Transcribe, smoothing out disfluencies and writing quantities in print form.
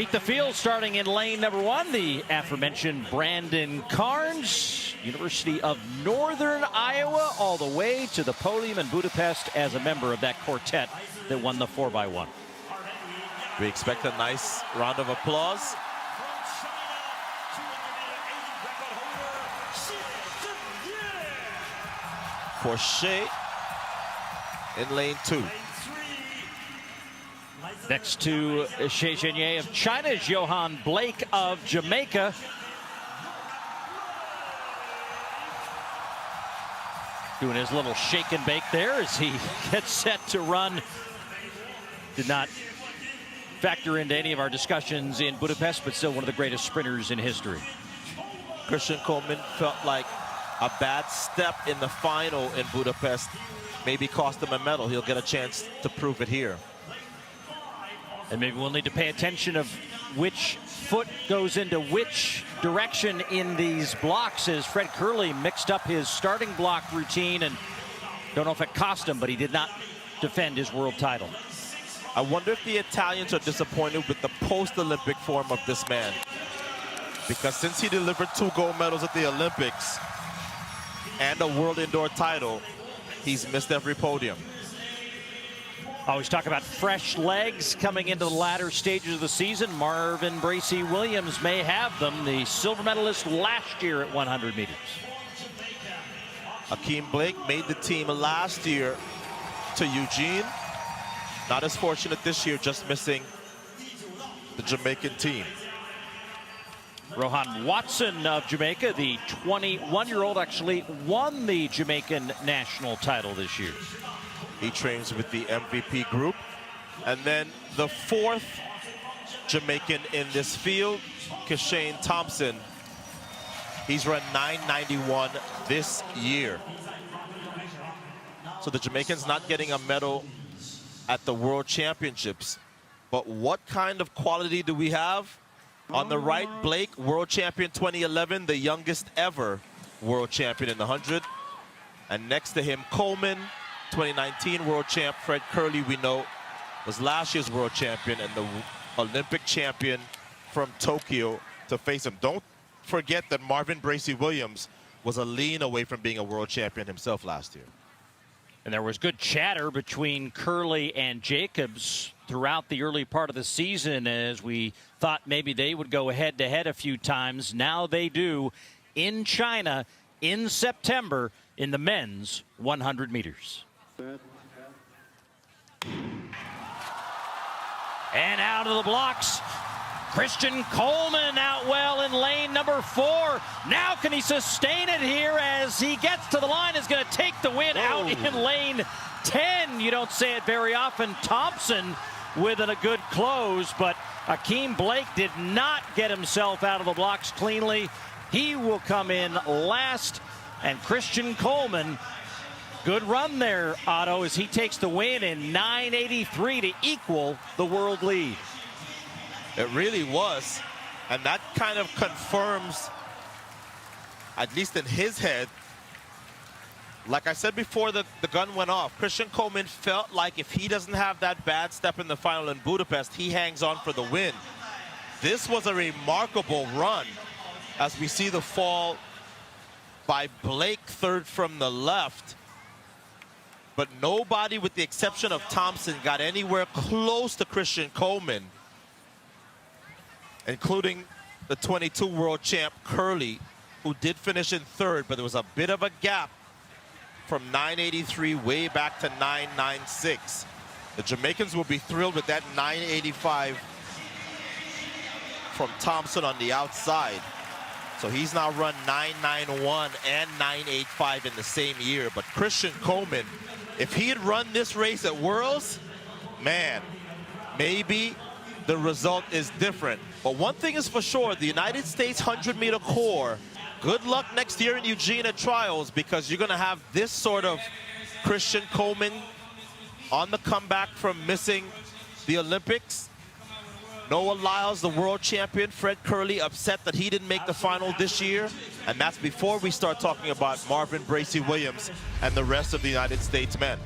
Meet the field starting in lane number 1, the aforementioned Brandon Carnes, University of Northern Iowa, all the way to the podium in Budapest as a member of that quartet that won the 4x1. We expect a nice round of applause. For Shea in lane 2. Next to Zhenye of China is Yohan Blake of Jamaica. Doing his little shake and bake there as he gets set to run. Did not factor into any of our discussions in Budapest, but still one of the greatest sprinters in history. Christian Coleman felt like a bad step in the final in Budapest maybe cost him a medal. He'll get a chance to prove it here. And maybe we'll need to pay attention of which foot goes into which direction in these blocks as Fred KERLEY mixed up his starting block routine, and don't know if it cost him, but he did not defend his world title. I wonder if the Italians are disappointed with the post-Olympic form of this man, because since he delivered 2 gold medals at the Olympics and a world indoor title, he's missed every podium. Always talk about fresh legs coming into the latter stages of the season. Marvin Bracy Williams may have them, the silver medalist last year at 100 meters. Yohan Blake made the team last year to Eugene. Not as fortunate this year, just missing the Jamaican team. Rohan WATSON of Jamaica, the 21-year-old, actually won the Jamaican national title this year. He trains with the MVP group. And then the 4th Jamaican in this field, Kishane Thompson. He's run 9:91 this year. So the Jamaicans not getting a medal at the World Championships. But what kind of quality do we have? On the right, Blake, world champion 2011, the youngest ever world champion in the 100. And next to him, Coleman, 2019 world champ. Fred KERLEY, we know, was last year's world champion and the Olympic champion from Tokyo to face him. Don't forget that Marvin Bracy Williams was a lean away from being a world champion himself last year. And there was good chatter between KERLEY and Jacobs throughout the early part of the season as we thought maybe they would go head-to-head a few times. Now they do in China in September in the men's 100 meters. And out of the blocks, Christian Coleman out well in lane number 4. Now can he sustain it here as he gets to the line, is going to take the win out in lane 10. You don't say it very often. Thompson with a good close, but Yohan Blake did not get himself out of the blocks cleanly. He will come in last, and Christian Coleman, good run there, Otto, as he takes the win in 9:83 to equal the world lead. It really was, and that kind of confirms, at least in his head, like I said before the gun went off, Christian Coleman felt like if he doesn't have that bad step in the final in Budapest, he hangs on for the win. This was a remarkable run as we see the fall by Blake, 3rd from the left. But nobody, with the exception of Thompson, got anywhere close to Christian Coleman, including the 22 world champ KERLEY, who did finish in 3rd, but there was a bit of a gap from 9:83 way back to 9:96. The Jamaicans will be thrilled with that 9:85 from Thompson on the outside. So he's now run 9:91 and 9:85 in the same year. But Christian Coleman, if he had run this race at Worlds, man, maybe the result is different. But one thing is for sure, the United States 100-meter core, good luck next year in Eugene at trials, because you're going to have this sort of Christian Coleman on the comeback from missing the Olympics. Noah Lyles, the world champion. Fred KERLEY upset that he didn't make the final this year. And that's before we start talking about Marvin Bracy Williams and the rest of the United States men.